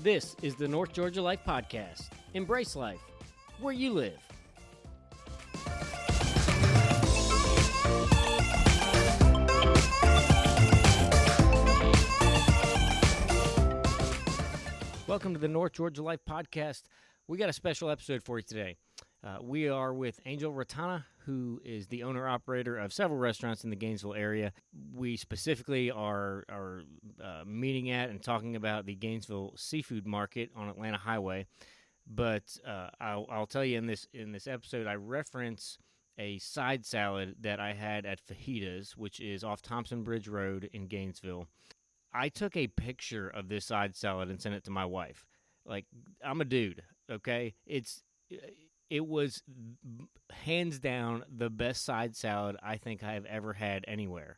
This is the North Georgia Life Podcast. Embrace life where you live. Welcome to the North Georgia Life Podcast. We got a special episode for you today. We are with Angel Ratana, who is the owner-operator of several restaurants in the Gainesville area. We specifically are meeting at and talking about the Gainesville Seafood Market on Atlanta Highway. But I'll tell you in this episode, I reference a side salad that I had at Fajitas, which is off Thompson Bridge Road in Gainesville. I took a picture of this side salad and sent it to my wife. Like, I'm a dude, okay? It was hands down the best side salad I think I have ever had anywhere,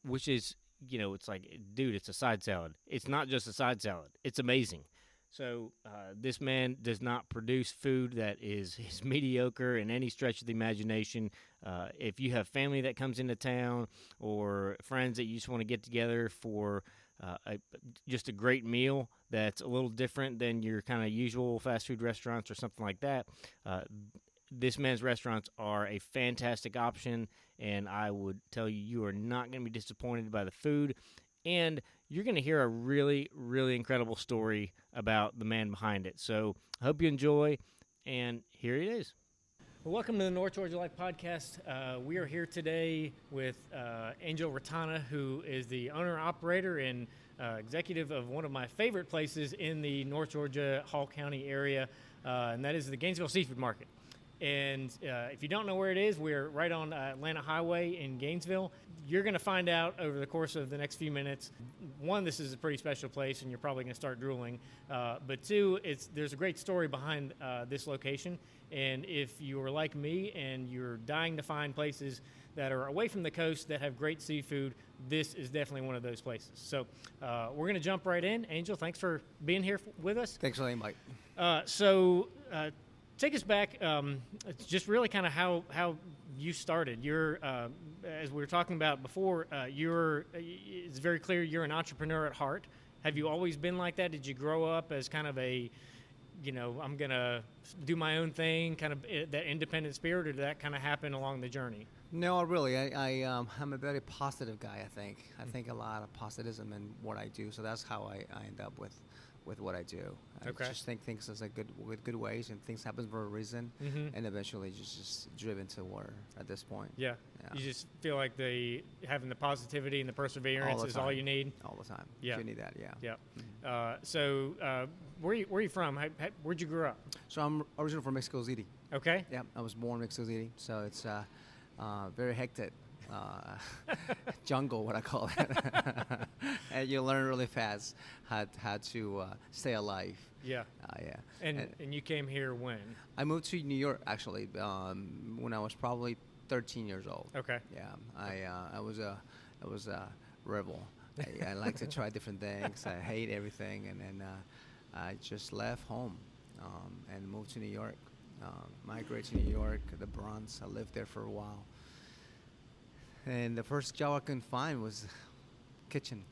which is, it's like, dude, it's a side salad. It's not just a side salad. It's amazing. So this man does not produce food that is mediocre in any stretch of the imagination. If you have family that comes into town or friends that you just want to get together for just a great meal that's a little different than your kind of usual fast food restaurants or something like that, this man's restaurants are a fantastic option, and I would tell you, you are not going to be disappointed by the food. And you're going to hear a really, really incredible story about the man behind it. So I hope you enjoy, and here it is. Well, welcome to the North Georgia Life Podcast. We are here today with Angel Ratana, who is the owner-operator and executive of one of my favorite places in the North Georgia Hall County area, and that is the Gainesville Seafood Market. And if you don't know where it is, we're right on Atlanta Highway in Gainesville. You're going to find out over the course of the next few minutes, one, this is a pretty special place, and you're probably going to start drooling. But two, there's a great story behind this location. And if you're like me and you're dying to find places that are away from the coast that have great seafood, this is definitely one of those places. So we're going to jump right in. Angel, thanks for being here with us. Thanks for the invite. Take us back, just really kind of how you started. You're, as we were talking about before, it's very clear you're an entrepreneur at heart. Have you always been like that? Did you grow up as kind of a, I'm going to do my own thing, kind of that independent spirit, or did that kind of happen along the journey? No, really. I'm a very positive guy, I think. I think a lot of positivism in what I do, so that's how I end up with what I do. Okay. I just think things is with good ways, and things happen for a reason, and eventually just driven to where at this point. Yeah. You just feel like having the positivity and the perseverance is all you need? All the time. Yeah. You need that, yeah. Yeah. Mm-hmm. So where are you from? Where'd you grow up? So I'm originally from Mexico City. Okay. Yeah, I was born in Mexico City, so it's very hectic. Jungle, what I call it. And you learn really fast how to stay alive. Yeah. Yeah. And you came here when? I moved to New York, actually, when I was probably 13 years old. Okay. Yeah. I was a rebel. I like to try different things. I hate everything, and then I just left home and moved to New York. Migrated to New York, the Bronx. I lived there for a while. And the first job I could find was kitchen.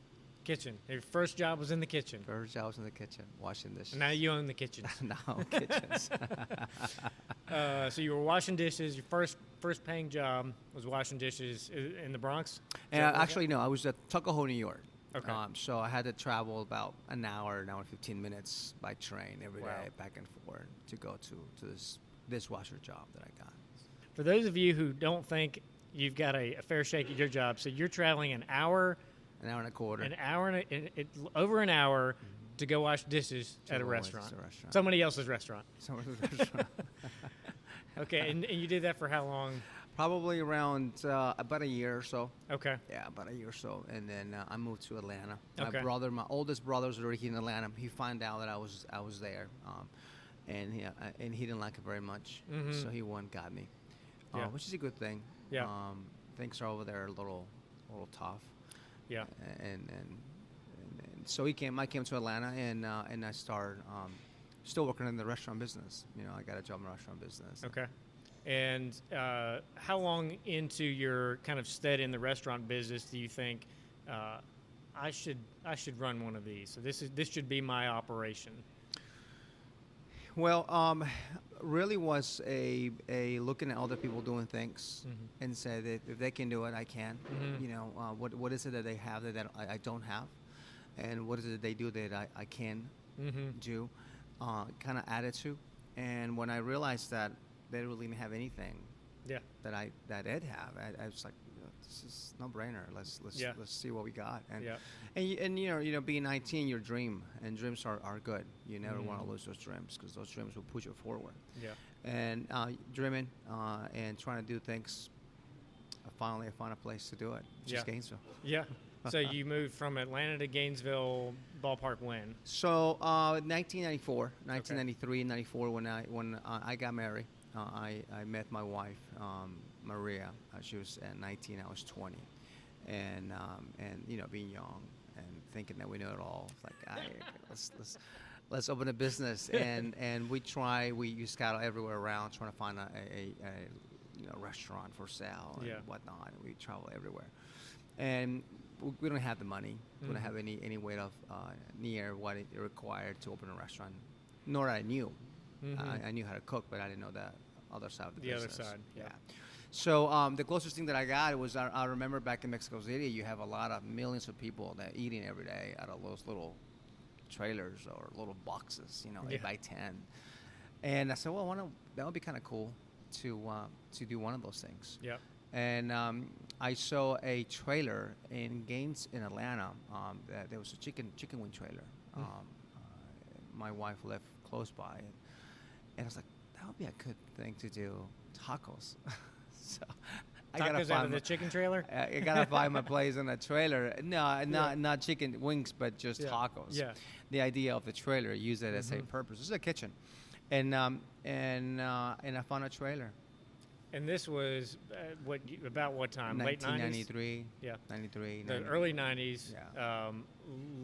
Kitchen. Your first job was in the kitchen. First job was in the kitchen, washing dishes. And now you own the kitchen. Now kitchens. So you were washing dishes. Your first paying job was washing dishes in the Bronx? And actually, no, I was at Tuckahoe, New York. Okay. So I had to travel about an hour and 15 minutes by train every day, back and forth, to go to this dishwasher job that I got. For those of you who don't think you've got a fair shake at your job, so you're traveling an hour and a quarter, over an hour to go wash dishes at a restaurant. Somebody else's restaurant. Okay, and you did that for how long? Probably around about a year or so. Okay. Yeah, about a year or so, and then I moved to Atlanta. Okay. My oldest brother was already in Atlanta. He found out that I was there, and he didn't like it very much, so he went and got me, which is a good thing. Yeah. Things are over there a little tough. Yeah. And so I came to Atlanta, and I started still working in the restaurant business. I got a job in the restaurant business. Okay. And how long into your kind of stead in the restaurant business do you think, all I should run one of these. So this should be my operation. Well, really was a looking at other people doing things and said that if they can do it, I can. You know, what is it that they have that I don't have, and what is it that they do that I can do, kind of attitude. And when I realized that they really didn't have anything, that Ed have, I was like, this is no brainer. Let's see what we got. And you know, being 19, your dreams are good. You never want to lose those dreams because those dreams will push you forward. Yeah. And dreaming and trying to do things. Finally, I found a place to do it. Just Gainesville. Yeah. So you moved from Atlanta to Gainesville. Ballpark when? So 1994, 1993, 94 when I got married. I met my wife, Maria. She was at 19, I was 20, and you know, being young and thinking that we know it all, it's like, let's open a business, and we scout everywhere around trying to find a you know, restaurant for sale and whatnot. And we travel everywhere, and we don't have the money. We don't have any way of near what it required to open a restaurant. Nor I knew. I knew how to cook, but I didn't know that other side of the business. Other side, yeah. So the closest thing that I got was I remember back in Mexico City, you have a lot of millions of people that eating every day out of those little trailers or little boxes, you know, 8x10. And I said, well, that would be kind of cool to do one of those things. Yep. And I saw a trailer in Atlanta. That there was a chicken wing trailer. My wife lived close by, and I was like, that would be a good thing to do, tacos. So I gotta tacos out of the chicken trailer. I gotta find my place in a trailer. No, not chicken wings, but just tacos. Yeah. The idea of the trailer, use it as a purpose. This is a kitchen, and I found a trailer. And this was about what time? Late 1993. Yeah. 93. The early 90s. Yeah.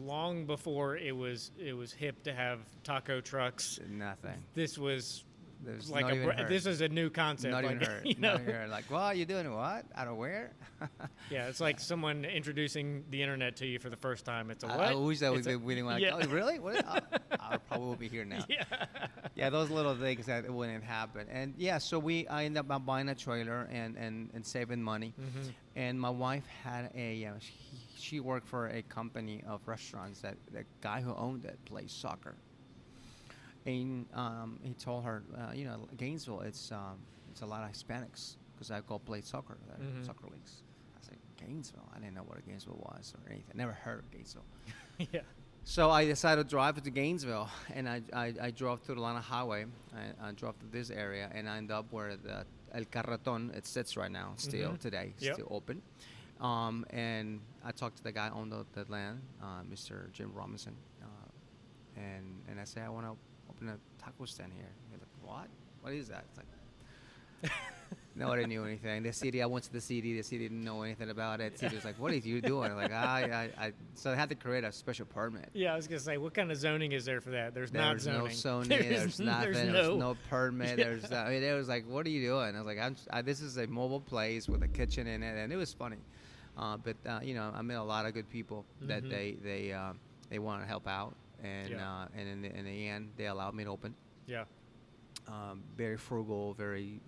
Long before it was hip to have taco trucks. Nothing. This was There's like this is a new concept. Not like, even heard. You know? Not even heard. Like, well, you're doing what? Out of where? Yeah, it's like someone introducing the internet to you for the first time. It's a what? I wish that we've been waiting. Like, oh, really? What? I probably will be here now. Yeah. Yeah, those little things that wouldn't happen. And yeah, so I ended up buying a trailer and saving money. And my wife had she worked for a company of restaurants that the guy who owned it plays soccer. And he told her, you know, Gainesville, it's a lot of Hispanics because I go play soccer there, soccer leagues. I said, Gainesville? I didn't know what a Gainesville was or anything. Never heard of Gainesville. Yeah. So I decided to drive to Gainesville, and I drove through the Atlanta Highway. I drove to this area, and I ended up where the El Carreton, it sits right now, still today, still open. And I talked to the guy on the land, Mr. Jim Robinson, and I said, I want to open a taco stand here. He's like, what? What is that? It's like, nobody knew anything. I went to the city. The city didn't know anything about it. The city was like, what are you doing? I'm like, so I had to create a special permit. Yeah, I was going to say, what kind of zoning is there for that? There's not zoning. There's no zoning. There's nothing. There's no permit. Yeah. It was like, what are you doing? I was like, this is a mobile place with a kitchen in it. And it was funny. But you know, I met a lot of good people that they want to help out. And and in the end, they allowed me to open. Yeah. Very frugal, very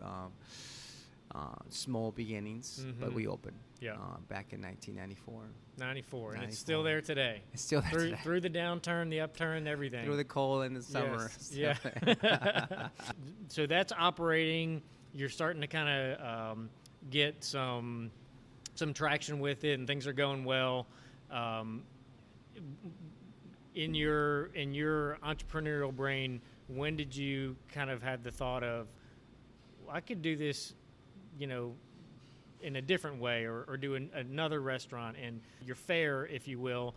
small beginnings, but we opened. Yeah. Back in 1994. 94, and it's still there today. It's still there today. Through the downturn, the upturn, everything. Through the cold in the summer. Yes. Yeah. So that's operating. You're starting to kind of get some traction with it, and things are going well. In your entrepreneurial brain, when did you kind of have the thought of, I could do this, you know, in a different way, or do another restaurant, and your fare, if you will,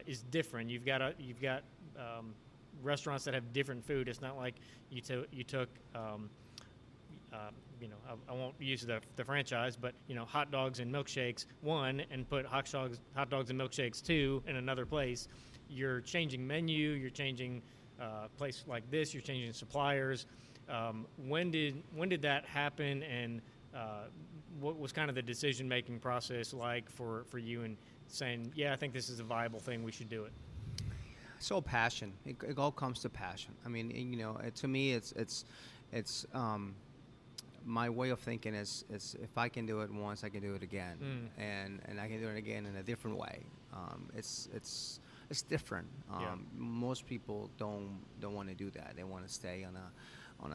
is different. You've got restaurants that have different food. It's not like you took you know, I won't use the franchise, but, you know, hot dogs and milkshakes one, and put hot dogs and milkshakes two in another place. You're changing menu, you're changing place like this, you're changing suppliers. When did that happen, and what was kind of the decision-making process like for you and saying, yeah, I think this is a viable thing, we should do it? So passion. It all comes to passion. I mean, to me, it's my way of thinking is if I can do it once, I can do it again, and I can do it again in a different way. It's different. Most people don't want to do that. They want to stay on a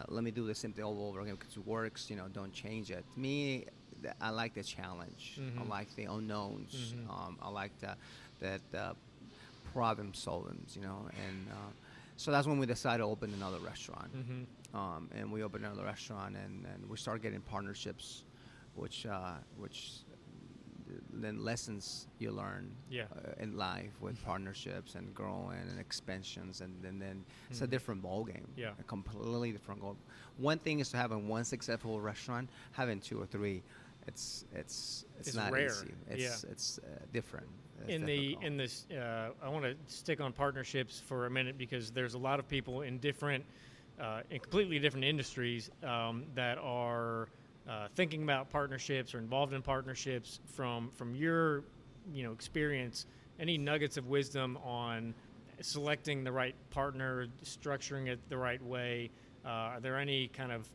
let me do the same thing all over again because it works. Don't change it. Me, I like the challenge. I like the unknowns. I like that problem solving. And so that's when we decided to open another restaurant. And we opened another restaurant, and we started getting partnerships, which then lessons you learn in life with partnerships and growing and expansions, and then it's a different ball game. A completely different goal. One thing is to have one successful restaurant, having 2 or 3, it's not rare. easy. It's different. In this, I want to stick on partnerships for a minute because there's a lot of people in completely different industries that are thinking about partnerships or involved in partnerships. From your experience, any nuggets of wisdom on selecting the right partner, structuring it the right way? Are there any kind of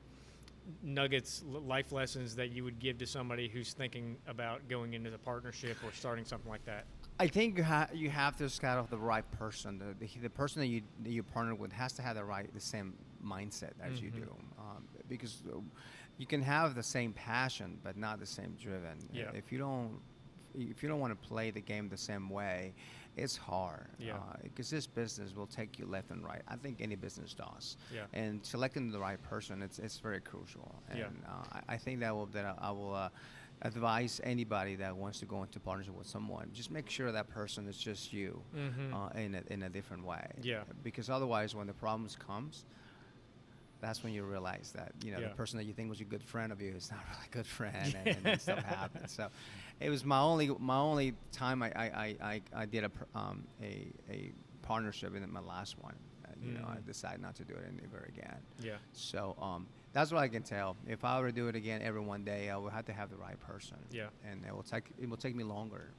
nuggets, life lessons that you would give to somebody who's thinking about going into the partnership or starting something like that? I think you have to scout the right person. The person that you partner with has to have the same mindset as you do, because you can have the same passion but not the same driven. If you don't want to play the game the same way, it's hard. Because this business will take you left and right. I think any business does. And selecting the right person, it's very crucial. And I think that I will advise anybody that wants to go into partnership with someone, just make sure that person is just you in a different way. Because otherwise, when the problems comes, that's when you realize that the person that you think was a good friend of you is not really a good friend, and then stuff happens. So it was my only time I did a partnership in my last one. I decided not to do it ever again. So that's what I can tell. If I were to do it again every one day, I would have to have the right person. And it will take me longer.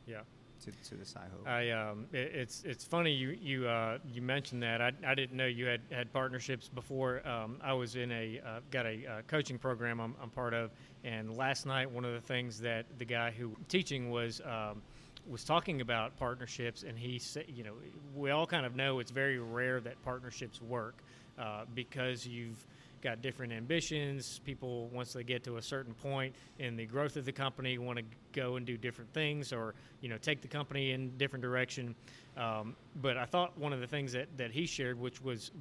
To decide who. It's funny you mentioned that. I didn't know you had partnerships before. I was in got a coaching program I'm part of, and last night one of the things that the guy who teaching was talking about partnerships, and he said, we all kind of know it's very rare that partnerships work because you've got different ambitions. People, once they get to a certain point in the growth of the company, want to go and do different things, or take the company in a different direction. But I thought one of the things that he shared, which was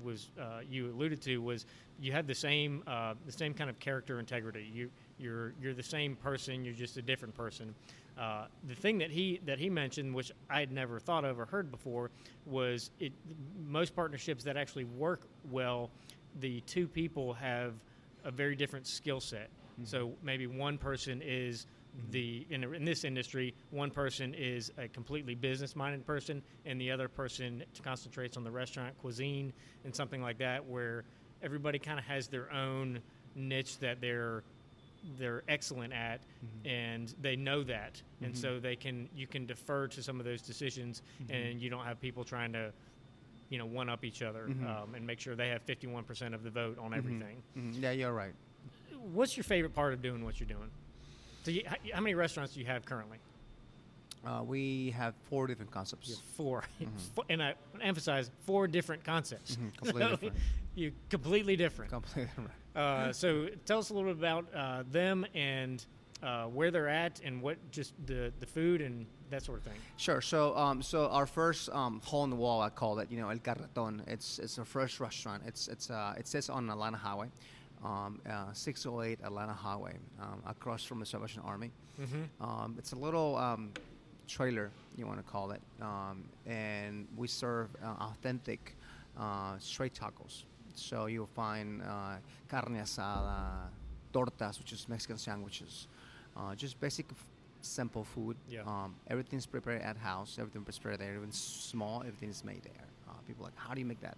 you alluded to, was you have the same kind of character integrity. You're the same person. You're just a different person. The thing that he mentioned, which I had never thought of or heard before, was most partnerships that actually work well, the two people have a very different skill set. So maybe one person is in this industry, one person is a completely business-minded person, and the other person concentrates on the restaurant cuisine and something like that, where everybody kind of has their own niche that they're excellent at, and they know that, and so you can defer to some of those decisions, and you don't have people trying to one up each other and make sure they have 51% of the vote on everything. Yeah, you're right. What's your favorite part of doing what you're doing? So how many restaurants do you have currently? We have 4 different concepts. You have 4. And I emphasize 4 different concepts. Completely different. You're completely different. Completely different. So tell us a little bit about them and where they're at, and what just the food and that sort of thing. Sure. So so our first hole in the wall, I call it, El Carretón. It's our first restaurant. It sits on Atlanta Highway, 608 Atlanta Highway, across from the Salvation Army. It's a little trailer, you want to call it, and we serve authentic straight tacos. So you'll find carne asada, tortas, which is Mexican sandwiches, just basic, simple food. Everything's prepared at house. Everything's prepared there. Everything's small. Everything is made there. People are like, how do you make that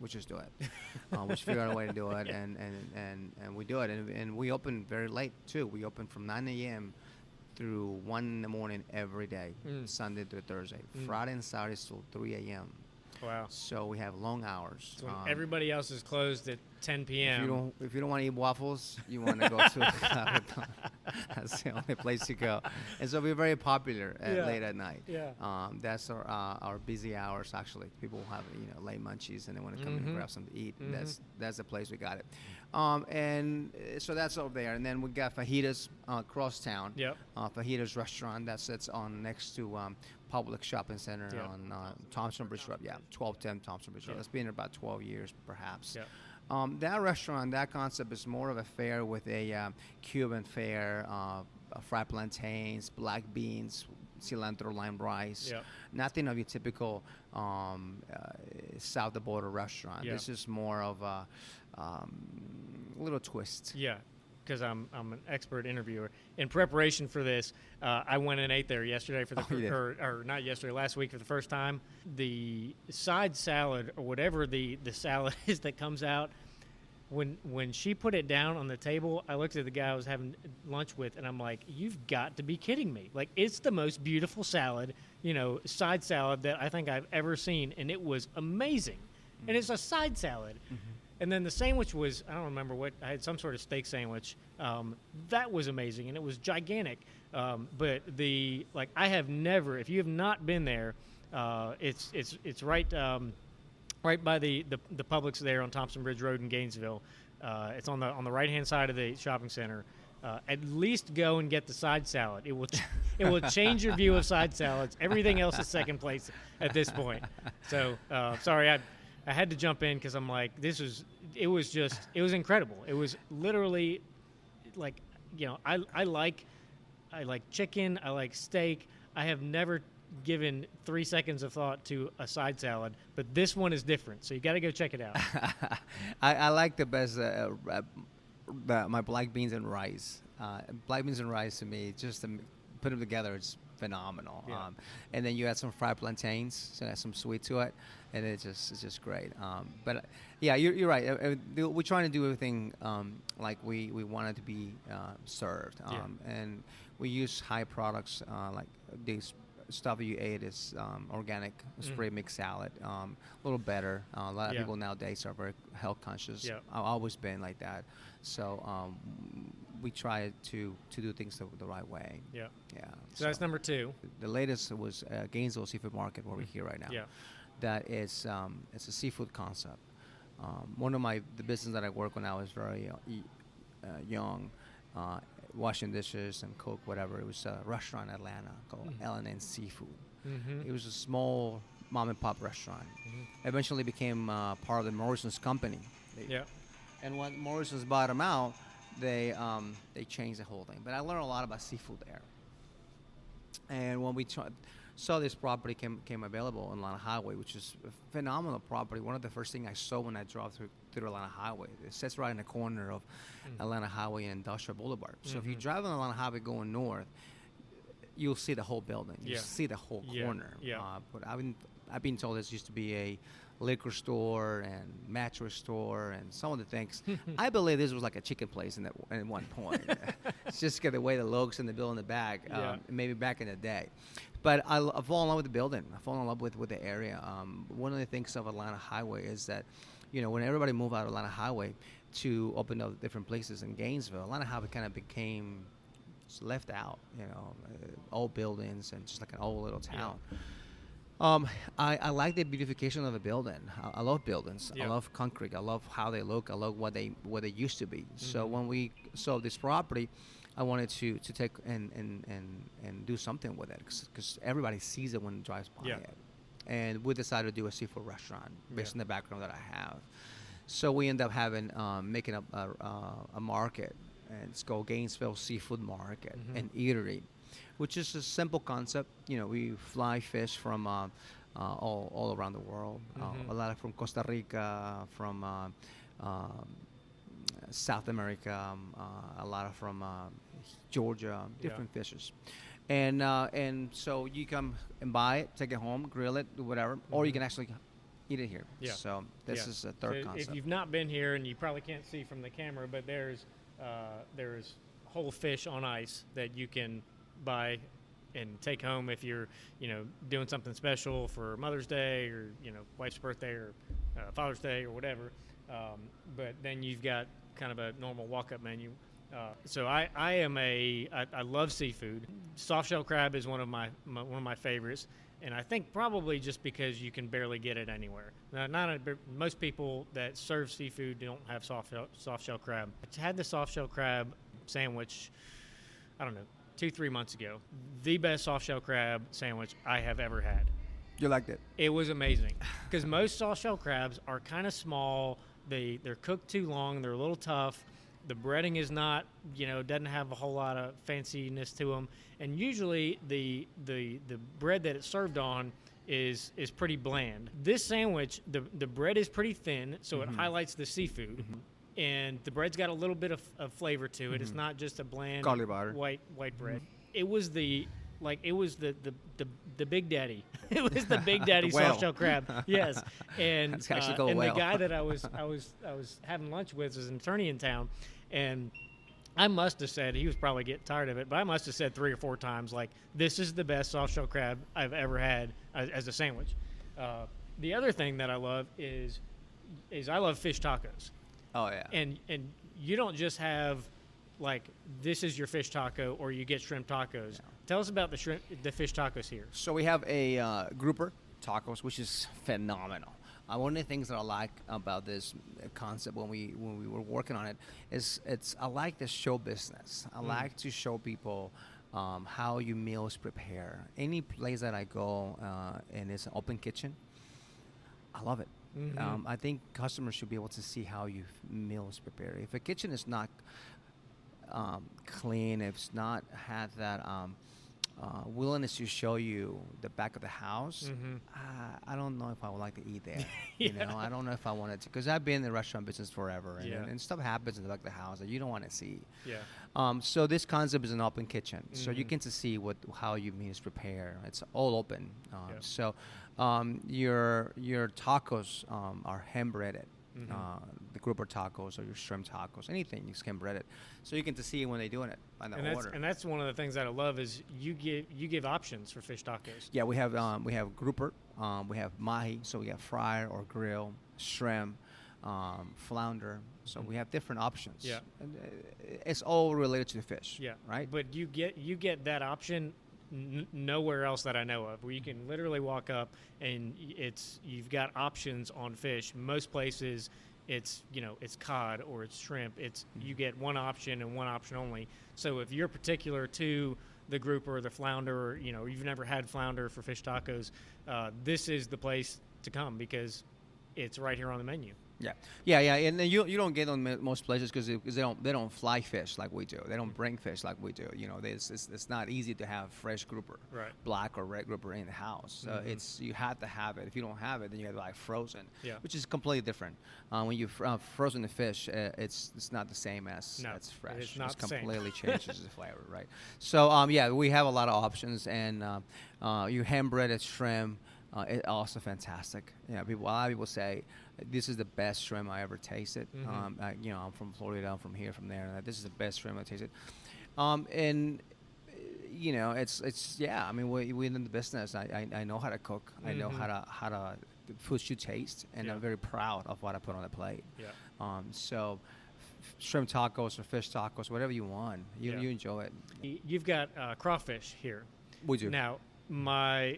we just do it. We just figure out a way to do it, and we do it. And we open very late too. We open from 9 a.m. through 1 in the morning every day, Sunday through Thursday. Friday and Saturday till 3 a.m. Wow. So we have long hours. So when everybody else is closed at 10 p.m. If you don't want to eat waffles, you want to go to that's the only place to go. And so we're very popular late at night. Yeah. That's our busy hours actually. People have late munchies and they want to come in and grab something to eat. That's the place we got it. And so that's over there. And then we got fajitas across town. Yep. Fajitas restaurant that sits on next to Public Shopping Center on Thompson Bridge Road. Yeah, 1210 Thompson Bridge Road. It's been about 12 years perhaps. Yep. That restaurant, that concept is more of a fare with a Cuban fare, fried plantains, black beans, cilantro, lime rice. Yep. Nothing of your typical south of the border restaurant. Yep. This is more of a little twist. Yeah, because I'm an expert interviewer. In preparation for this, I went and ate there yesterday for the or not yesterday, last week for the first time. The side salad or whatever the salad is that comes out, when she put it down on the table, I looked at the guy I was having lunch with, and I'm like, "You've got to be kidding me! Like, it's the most beautiful salad, side salad that I think I've ever seen, and it was amazing. And it's a side salad." And then the sandwich was, I don't remember what, I had some sort of steak sandwich. That was amazing, and it was gigantic. But I have never, if you have not been there, it's right right by the Publix there on Thompson Bridge Road in Gainesville. It's on the right-hand side of the shopping center. At least go and get the side salad. It will change your view of side salads. Everything else is second place at this point. So, sorry, I had to jump in because I'm like, it was incredible. It was literally like, I like chicken, I like steak. I have never given 3 seconds of thought to a side salad, but this one is different. So you got to go check it out. I like the best, my black beans and rice. Black beans and rice to me, just to put them together, it's phenomenal. Yeah. And then you add some fried plantains, so that's some sweet to it, and it's just great. But yeah, you're right. We're trying to do everything like we want it to be served, and we use high products like this stuff you ate is organic spray mix salad, a little better. A lot of people nowadays are very health conscious. Yeah. I've always been like that, so we try to do things the right way. Yeah. Yeah. So that's number 2. The latest was Gainesville Seafood Market, where we're here right now. Yeah. That is it's a seafood concept. One of the business that I worked when I was very young, washing dishes and cook whatever. It was a restaurant in Atlanta called L&N Seafood. It was a small mom and pop restaurant. Eventually became part of the Morrison's company. And when Morrison's bought them out, they changed the whole thing. But I learned a lot about seafood there. And when we saw this property came available on Atlanta Highway, which is a phenomenal property. One of the first things I saw when I drove through Atlanta Highway. It sits right in the corner of Atlanta Highway and Industrial Boulevard. So if you drive on Atlanta Highway going north, you'll see the whole building. You see the whole corner. But I've been told this used to be a liquor store and mattress store and some of the things. I believe this was like a chicken place at one point. It's just the way the looks and the bill in the back, maybe back in the day. But I fall in love with the building. I fall in love with the area. One of the things of Atlanta Highway is that, when everybody moved out of Atlanta Highway to open up different places in Gainesville, Atlanta Highway kind of became left out, old buildings and just like an old little town. I like the beautification of the building. I love buildings. I love concrete. I love how they look. I love what they used to be. So when we saw this property, I wanted to take and do something with it because everybody sees it when it drives by it. And we decided to do a seafood restaurant based on the background that I have. So we end up making up a market, and it's called Gainesville Seafood Market and Eatery, which is a simple concept. We fly fish from all around the world. A lot from Costa Rica, from South America, a lot from Georgia, different fishes. And so you come and buy it, take it home, grill it, do whatever, or you can actually eat it here. Yeah. So this is a third So concept. if you've not been here, and you probably can't see from the camera, but there's whole fish on ice that you can buy and take home if you're, doing something special for Mother's Day or, wife's birthday or Father's Day or whatever. But then you've got kind of a normal walk-up menu. So I love seafood. Soft shell crab is one of my favorites, and I think probably just because you can barely get it anywhere. Now, most people that serve seafood don't have soft shell crab. I had the soft shell crab sandwich, I don't know, 2-3 months ago. The best soft shell crab sandwich I have ever had. You liked it? It was amazing because most soft shell crabs are kind of small. They're cooked too long. They're a little tough. The breading is not, doesn't have a whole lot of fanciness to them. And usually the bread that it's served on is pretty bland. This sandwich, the bread is pretty thin, so it highlights the seafood. And the bread's got a little bit of flavor to it. It's not just a bland garlic butter white bread. It was the Big Daddy. It was the Big Daddy soft shell crab. Yes, and the guy that I was having lunch with is an attorney in town, and I must have said, he was probably getting tired of it, but I must have said 3 or 4 times, like, this is the best soft shell crab I've ever had as a sandwich. The other thing that I love is I love fish tacos. Oh yeah. And you don't just have, like, this is your fish taco or you get shrimp tacos. No. Tell us about the fish tacos here. So we have a grouper tacos, which is phenomenal. One of the things that I like about this concept when we were working on it is I like the show business. I like to show people how your meals prepare. Any place that I go and it's an open kitchen, I love it. I think customers should be able to see how your meals prepare. If a kitchen is not clean, if it's not had that willingness to show you the back of the house, I don't know if I would like to eat there. I don't know if I wanted to, because I've been in the restaurant business forever, and stuff happens in the back of the house that you don't want to see. So this concept is an open kitchen, so you get to see how your meals prepare. It's all open. So your tacos are hand breaded. The grouper tacos or your shrimp tacos, anything you can bread it, so you get to see when they're doing it on the order. And that's one of the things that I love is you give options for fish tacos. Yeah, we have grouper, we have mahi, so we have fry or grill, shrimp, flounder. So we have different options. Yeah, and it's all related to the fish. Yeah, right. But you get that option nowhere else that I know of, where you can literally walk up and you've got options on fish. Most places it's cod or it's shrimp. You get one option and one option only. So if you're particular to the grouper or the flounder, or you've never had flounder for fish tacos, this is the place to come because it's right here on the menu. Yeah, and then you don't get on most places because they don't fly fish like we do. They don't bring fish like we do. It's not easy to have fresh grouper, right, black or red grouper in the house. So you have to have it. If you don't have it, then you have to buy frozen, which is completely different. When you frozen the fish, it's not the same as fresh. It's not the completely changes the flavor, right? So we have a lot of options, and you hand breaded shrimp. It's also fantastic. A lot of people say this is the best shrimp I ever tasted. I'm from Florida. I'm from here, from there. This is the best shrimp I tasted. And it's I mean, we're in the business. I know how to cook. I know how to the food should taste, and I'm very proud of what I put on the plate. So shrimp tacos or fish tacos, whatever you want, you enjoy it. You've got crawfish here. We do. Now, my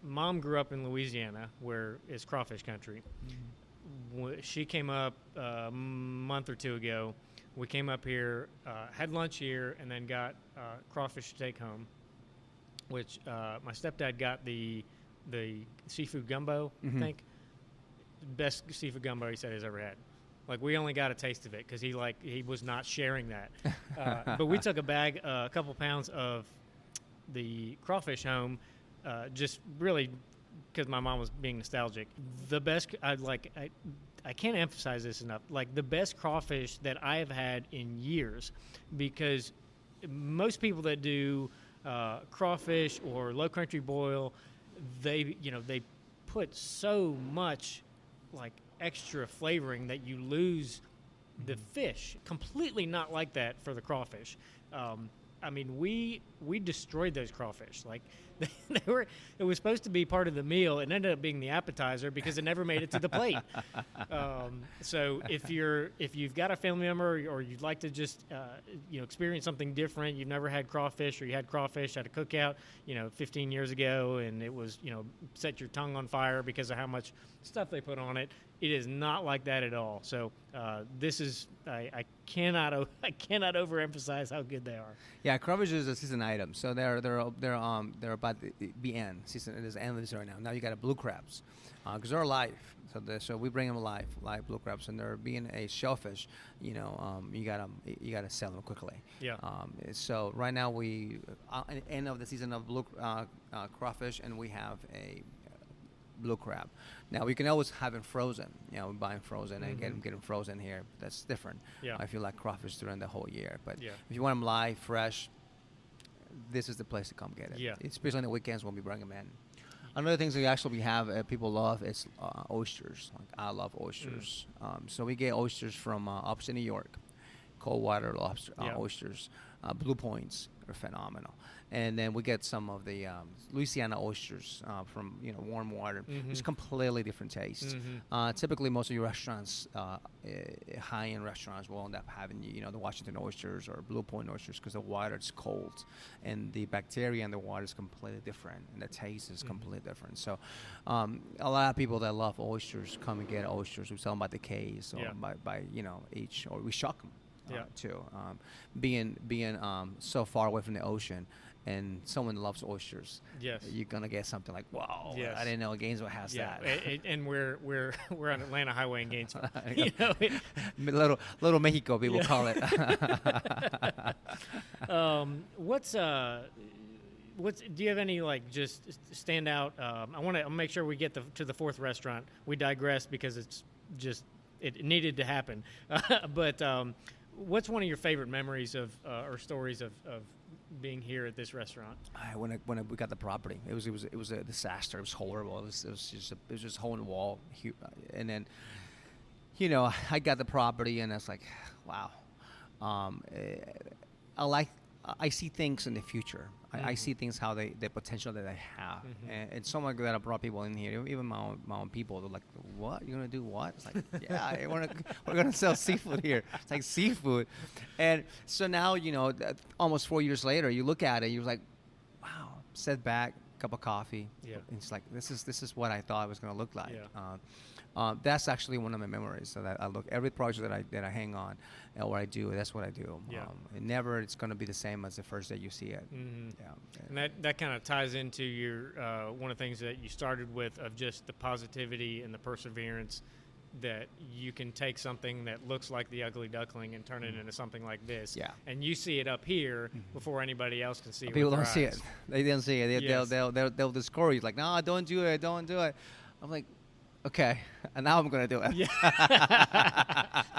mom grew up in Louisiana, where it's crawfish country. She came up a month or 2 ago. We came up here, had lunch here, and then got crawfish to take home, which my stepdad got the seafood gumbo, I think. Best seafood gumbo he said he's ever had. Like, we only got a taste of it because he was not sharing that. But we took a couple pounds of the crawfish home, just really because my mom was being nostalgic. The best, I can't emphasize this enough, like the best crawfish that I have had in years, because most people that do crawfish or low country boil, they put so much like extra flavoring that you lose the fish. Completely not like that for the crawfish. I mean, we destroyed those crawfish. Like it was supposed to be part of the meal, and ended up being the appetizer because it never made it to the plate. So if you've got a family member, or you'd like to just experience something different, you've never had crawfish, or you had crawfish at a cookout 15 years ago, and it was set your tongue on fire because of how much stuff they put on it. It is not like that at all. So this is I cannot overemphasize how good they are. Yeah, crawfish is a season item, so they're about the be end season. It is endless right now. Now you got blue crabs, because they're alive. So we bring them live blue crabs, and they're being a shellfish. You gotta sell them quickly. Yeah. So right now we end of the season of blue crawfish, and we have a blue crab. Now we can always have it frozen. We're buying frozen and get them frozen here. That's different. Yeah. I feel like crawfish during the whole year, but Yeah. if you want them live, fresh, this is the place to come get it. Yeah. Especially on the weekends when we bring them in. Another things we have people love is oysters. Like, I love oysters. So we get oysters from upstate New York, cold water lobster oysters. Blue Points are phenomenal. And then we get some of the Louisiana oysters from warm water. It's completely different taste. Typically, most of your restaurants, high-end restaurants, will end up having the Washington oysters or Blue Point oysters because the water is cold, and the bacteria in the water is completely different, and the taste is completely different. So, a lot of people that love oysters come and get oysters. We sell them by the case or by each, or we shuck them. Too, being so far away from the ocean, and someone loves oysters. Yes, you're gonna get something like, wow, yes. I didn't know Gainesville has that. And we're on Atlanta Highway in Gainesville. Little Mexico, people call it. What's do you have any just stand out? I want to make sure we get to the fourth restaurant. We digress because it's just it needed to happen. But what's one of your favorite memories of or stories of being here at this restaurant? When we got the property, it was a disaster. It was horrible. It was just hole in the wall, and then I got the property, and I was like, wow. I see things in the future. I see things how the potential that I have, and someone that I brought people in here, even my own people, they're like, "What, you're gonna do? What?" It's like, "Yeah, we're gonna sell seafood here." It's like seafood, and so now almost 4 years later, you look at it, you're like, "Wow." Sit back, cup of coffee, and it's like this is what I thought it was gonna look like. That's actually one of my memories. So that I look every project that I hang on, or I do. That's what I do. It's going to be the same as the first day you see it. And that kind of ties into your one of the things that you started with, of just the positivity and the perseverance, that you can take something that looks like the ugly duckling and turn it into something like this. And you see it up here before anybody else can see it. People don't see it. They didn't see it. They'll discourage you. Like, no, don't do it. Don't do it. I'm like, okay, and now I'm going to do it.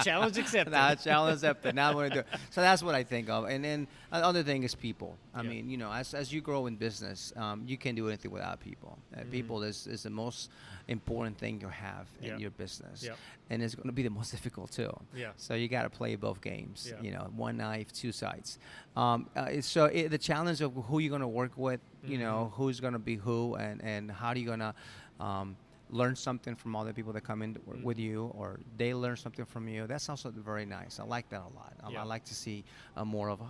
Challenge accepted. Challenge accepted. Now I'm going to do it. So that's what I think of. And then another thing is people. I mean, as you grow in business, you can't do anything without people. People is the most important thing you have in your business. And it's going to be the most difficult too. So you got to play both games. One knife, two sides. So the challenge of who you're going to work with, who's going to be who, and how are you going to learn something from other people that come in with you, or they learn something from you. That's also very nice. I like that a lot. I like to see more of,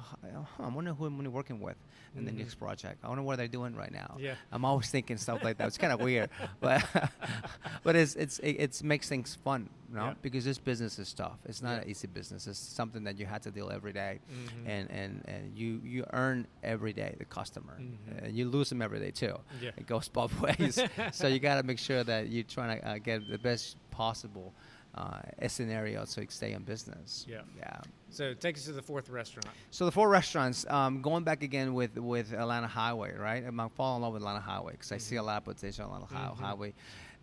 I wonder who I'm working with in the next project. I wonder what they're doing right now. I'm always thinking stuff like that. It's kind of weird, but it makes things fun, because this business is tough. It's not an easy business. It's something that you have to deal every day, and you earn every day the customer. You lose them every day too. It goes both ways. So you got to make sure that you're trying to get the best possible scenario so you can stay in business. So take us to the fourth restaurant. So the four restaurants, going back again with Atlanta Highway, right? I'm falling in love with Atlanta Highway because I see a lot of potential on Atlanta Highway.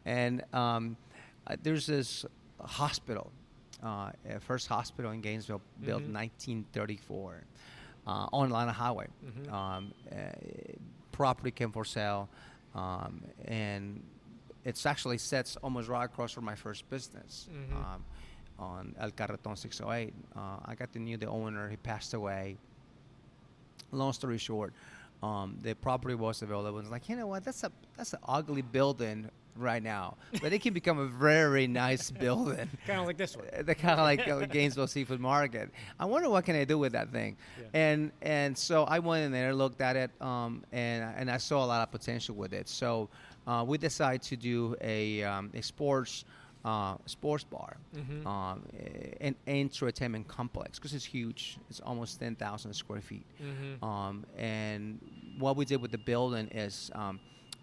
And there's this hospital, first hospital in Gainesville, built in 1934 on Atlanta Highway. Property came for sale, and It's actually sits almost right across from my first business. Mm-hmm. On El Carreton 608. I got to know the owner. He passed away. Long story short, the property was available. It's like, you know what? That's an ugly building right now, but it can become a very nice building. Kind of like this one. The kind of like Gainesville Seafood Market. I wonder what can I do with that thing. Yeah. And so I went in there, looked at it, and I saw a lot of potential with it. So we decided to do a sports bar, Mm-hmm. an entertainment complex, because it's huge. It's almost 10,000 square feet. Mm-hmm. And what we did with the building is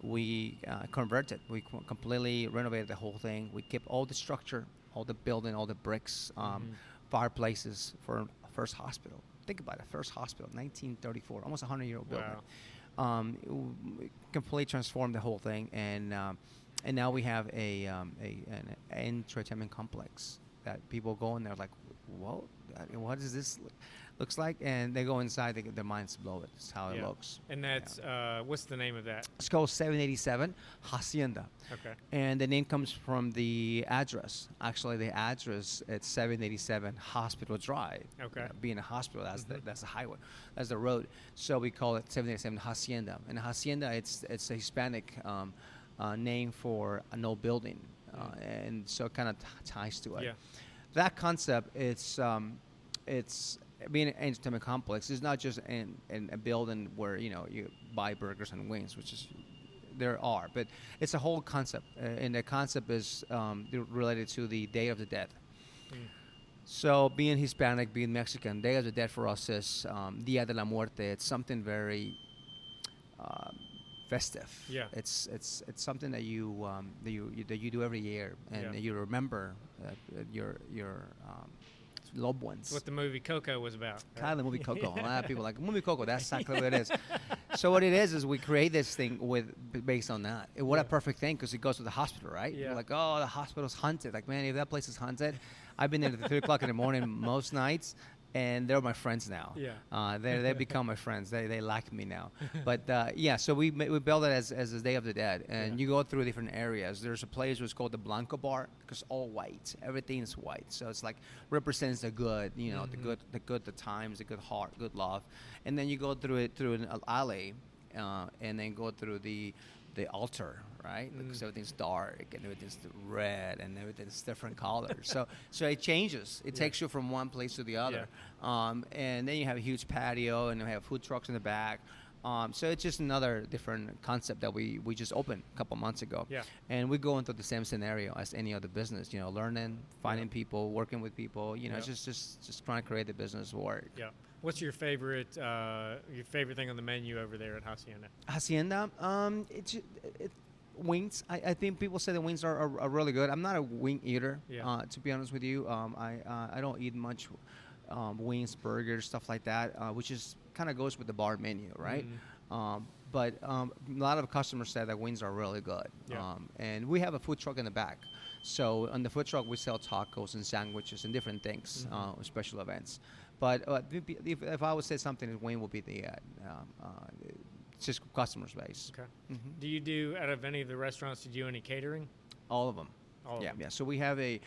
we converted. We completely renovated the whole thing. We kept all the structure, all the building, all the bricks, fireplaces for a first hospital. Think about it, first hospital, 1934, almost a 100-year-old building. Wow. We completely transformed the whole thing, and now we have an entertainment complex that people go in there like, what does this looks like? And they go inside, their minds blow it. It's how it looks. And that's, what's the name of that? It's called 787 Hacienda. Okay. And the name comes from the address. Actually, the address, it's 787 Hospital Drive. Okay. Being a hospital, that's the highway. That's the road. So we call it 787 Hacienda. And Hacienda, it's a Hispanic name for an old building. And so it kind of ties to it. Yeah. That concept, it's being an entertainment complex. It's not just a building where you buy burgers and wings, which is there are, but it's a whole concept, and the concept is related to the Day of the Dead. So being Hispanic, being Mexican, Day of the Dead for us is Dia de la Muerte. It's something very festive. Yeah. It's something that you do every year, and you remember your loved ones. That's what the movie Coco was about. Right? Kind of the movie Coco. A lot of people like movie Coco. That's exactly what it is. So what it is we create this thing based on that. What a perfect thing, because it goes to the hospital, right? Yeah. You're like, oh, the hospital's haunted. Like, man, if that place is haunted, I've been there at 3 o'clock in the morning most nights, and they're my friends now. Yeah. They become my friends. They like me now. But so we build it as the Day of the Dead, and you go through different areas. There's a place where it's called the Blanco Bar, because all white, everything is white. So it's like represents the good, the good, the times, the good heart, good love. And then you go through an alley, and then go through the altar, right? Because everything's dark and everything's red and everything's different colors. So it changes. It takes you from one place to the other. And then you have a huge patio, and we have food trucks in the back. So it's just another different concept that we just opened a couple months ago. Yeah. And we go into the same scenario as any other business, learning, finding people, working with people, just trying to create the business work. Yeah. What's your favorite thing on the menu over there at Hacienda? Hacienda, it's wings. I think people say the wings are really good. I'm not a wing eater, to be honest with you. I don't eat much wings, burgers, stuff like that, which is kind of goes with the bar menu, right? But a lot of customers say that wings are really good. Yeah. And we have a food truck in the back. So on the food truck, we sell tacos and sandwiches and different things, special events. But if I would say something, wing would be the just customer base. Okay. Do you do, out of any of the restaurants, do you do any catering? All of them. All of them. Yeah. So we have a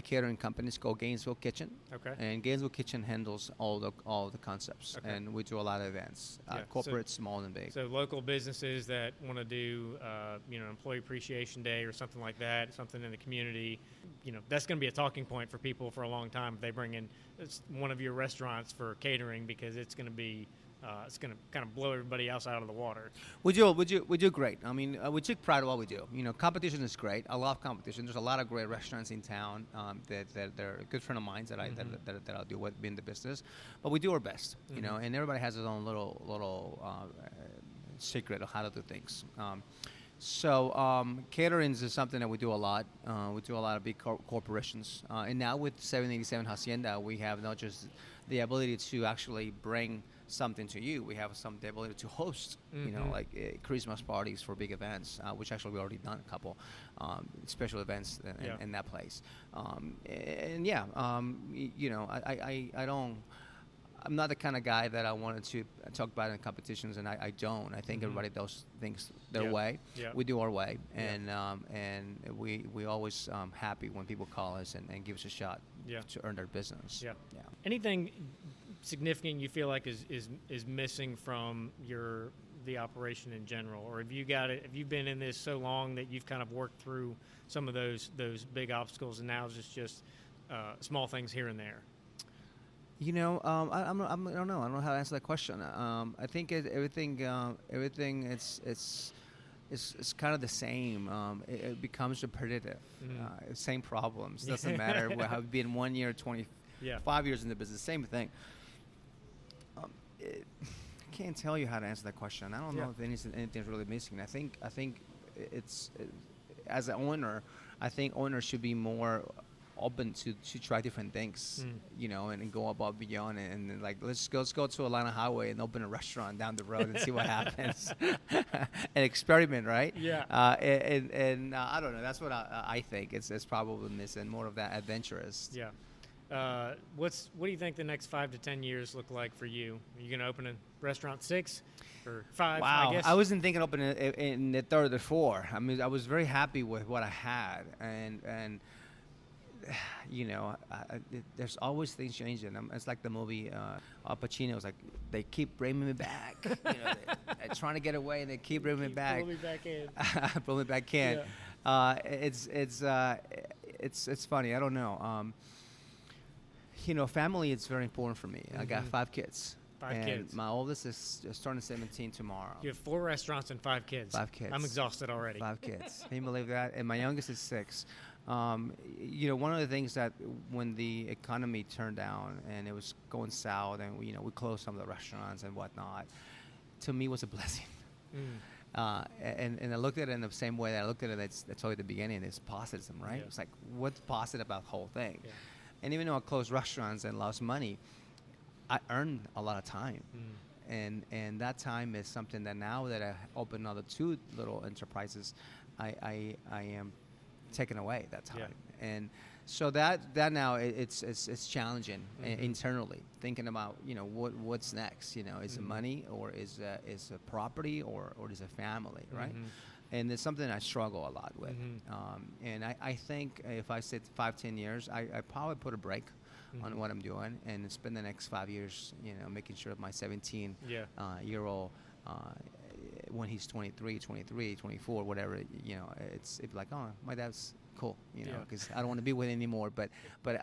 catering company. It's called Gainesville Kitchen. Okay. And Gainesville Kitchen handles all the concepts, and we do a lot of events, corporate, small and big. So local businesses that want to do, Employee Appreciation Day or something like that, something in the community, that's going to be a talking point for people for a long time if they bring in one of your restaurants for catering, because it's going to be. It's going to kind of blow everybody else out of the water. We do great. I mean, we take pride in what we do. Competition is great. I love competition. There's a lot of great restaurants in town that they're a good friend of mine that I'll do with in the business. But we do our best, and everybody has his own little secret of how to do things. So catering is something that we do a lot. We do a lot of big corporations. And now with 787 Hacienda, we have not just the ability to actually bring something to you. We have the ability to host, like Christmas parties for big events, which actually we already done a couple special events in that I'm not the kind of guy that I wanted to talk about in competitions, and I don't. I think everybody does things their way. Yeah. We do our way, Yeah. and we always happy when people call us and give us a shot Yeah. to earn their business. Yeah. Yeah. Anything significant you feel like is missing from the operation in general, or have you got it? Have you been in this so long that you've kind of worked through some of those big obstacles, and now it's just small things here and there? You know, I don't know. I don't know how to answer that question. I think everything it's kind of the same. It becomes repetitive. Same problems. Doesn't matter whether I've been 1 year, 25 years in the business. Same thing. I can't tell you how to answer that question. I don't know if anything's really missing. I think it's as an owner, I think owners should be more open to try different things, you know, and go above beyond, and like let's go to Atlanta Highway and open a restaurant down the road and see what happens, and experiment, right? Yeah. And I don't know. That's what I think. It's probably missing more of that adventurous. Yeah. What do you think the next 5 to 10 years look like for you? Are you going to open a restaurant 6 or 5? Wow, I guess? I wasn't thinking opening in the third or fourth. I mean, I was very happy with what I had, and you know, there's always things changing. It's like the movie Al Pacino. It's like they keep bringing me back. You know, they're trying to get away, and they keep bringing me back. Pull me back in. Pull me back in. Yeah. It's funny. I don't know. You know, family is very important for me. I got 5 kids. 5 kids. My oldest is turning 17 tomorrow. You have 4 restaurants and 5 kids. 5 kids. I'm exhausted already. 5 kids. Can you believe that? And my youngest is 6. You know, one of the things that when the economy turned down and it was going south, and we closed some of the restaurants and whatnot, to me was a blessing. And I looked at it in the same way that I looked at it. I told you at the beginning, it's positivism, right? Yeah. It's like, what's positive about the whole thing? Yeah. And even though I closed restaurants and lost money, I earned a lot of time. And that time is something that now that I opened another 2 little enterprises, I am taking away that time. Yeah. And so that now it's challenging internally, thinking about, you know, what's next. You know, is it money, or is it property, or is it family, right? And it's something I struggle a lot with. And I think if I said 5-10 years, I probably put a break on what I'm doing and spend the next 5 years, you know, making sure my 17-year-old, when he's 23, 24, whatever, you know, it's like, oh, my dad's cool, you know, because I don't want to be with him anymore. But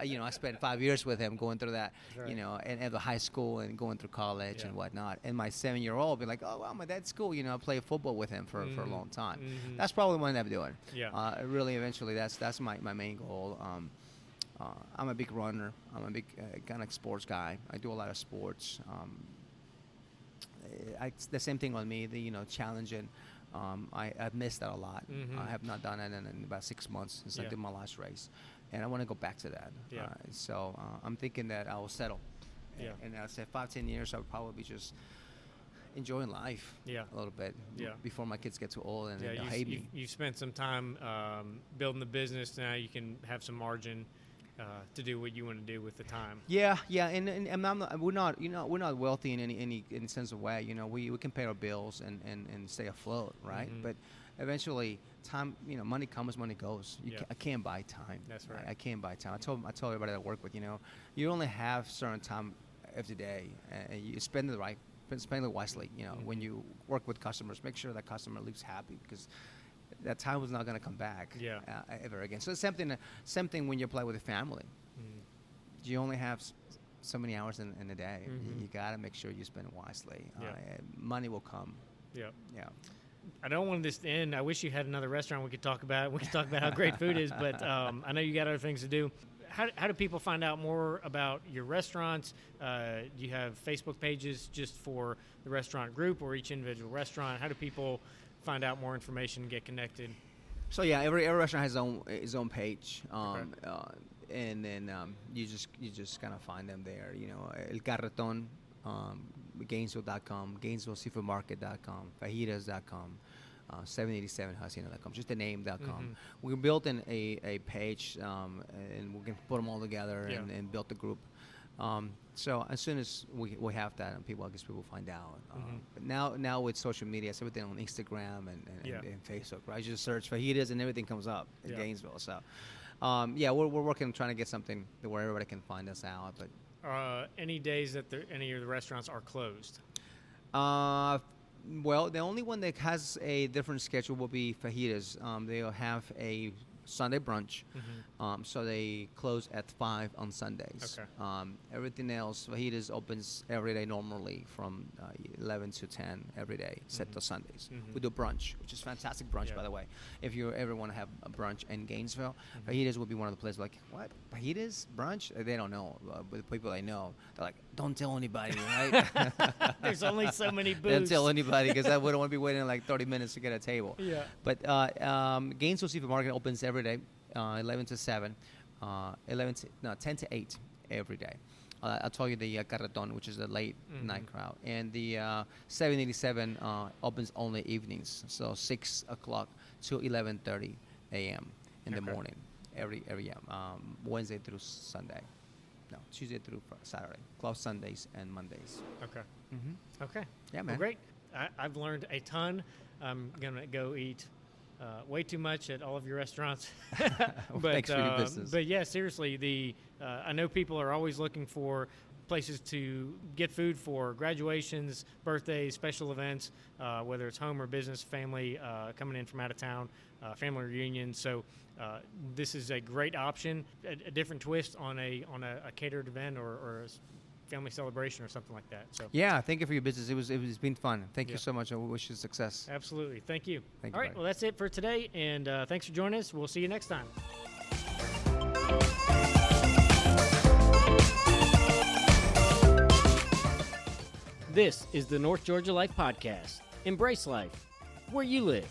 you know, I spent 5 years with him going through that, you know, and at the high school and going through college and whatnot. And my 7-year-old be like, oh, wow, my dad's cool. You know, I played football with him for a long time. That's probably what I'm doing. Yeah. Really, eventually, that's my main goal. I'm a big runner. I'm a big kind of sports guy. I do a lot of sports. It's the same thing on me. You know, challenging. I've missed that a lot. I have not done it in about 6 months since I did my last race, and I want to go back to that. So I'm thinking that I will settle. And I said 5-10 years, I would probably be just enjoying life a little bit before my kids get too old and they'll hate me. You've spent some time building the business. Now you can have some margin to do what you want to do with the time. Yeah, and we're not wealthy in any sense of way. You know, we can pay our bills and stay afloat, right? But eventually, time, you know, money comes, money goes. I can't buy time. That's right. I can't buy time. I told everybody that I work with, you know, you only have certain time every day, and you spend it wisely. You know, when you work with customers, make sure that customer leaves happy, because that time was not going to come back ever again. So it's same thing when you play with a family. You only have so many hours in a day. You got to make sure you spend it wisely. Money will come. Yeah. I don't want this to end. I wish you had another restaurant we could talk about. We could talk about how great food is, but I know you got other things to do. How do people find out more about your restaurants? Do you have Facebook pages just for the restaurant group or each individual restaurant? How do people find out more information and get connected? So yeah, every restaurant has its own page, and then you just kind of find them there. You know, El Carreton, Gainesville.com, Gainesville Fajitas.com, 787hacienda.com, just the name.com. We built a page, and we can put them all together and build the group. So as soon as we have that, and people, I guess people find out. Mhm. But now with social media, it's everything on Instagram Yeah. and Facebook, right? You just search fajitas and everything comes up in Yeah. Gainesville. So, yeah, we're working, trying to get something where everybody can find us out. But Any days that any of the restaurants are closed? well, the only one that has a different schedule will be fajitas. They'll have a Sunday brunch, so they close at 5 on Sundays. Okay. Everything else, fajitas opens every day normally from 11 to 10 every day, except Mhm. on Sundays. Mhm. We do brunch, which is fantastic brunch, Yeah. by the way. If you ever want to have a brunch in Gainesville, Mhm. fajitas will be one of the places like, what, fajitas, brunch? They don't know, but the people I know, they're like, don't tell anybody, right? There's only so many Don't booths. tell anybody, because I wouldn't want to be waiting like 30 minutes to get a table. Yeah. But Gainesville Seafood Market opens every day, 11 to 7, 10 to 8 every day. I'll tell you the Carreton, which is the late Mhm. night crowd. And the 787 opens only evenings, so 6 o'clock to 11:30 a.m. in the Okay. morning, every Wednesday through Sunday. No, Tuesday through Saturday. Closed Sundays and Mondays. Okay. Mm-hmm. Okay. Yeah, Well, man. great. I've learned a ton. I'm gonna go eat way too much at all of your restaurants. Well, thanks for your business. But yeah, seriously, I know people are always looking for places to get food for graduations, birthdays, special events, whether it's home or business, family coming in from out of town, family reunions. So this is a great option, a different twist on a catered event or a family celebration or something like that. So Yeah, thank you for your business. It's been fun. Thank Yeah. you so much. I wish you success. absolutely. Thank you. Thank you, All right. buddy. Well, that's it for today. And thanks for joining us. We'll see you next time. This is the North Georgia Life Podcast. Embrace life where you live.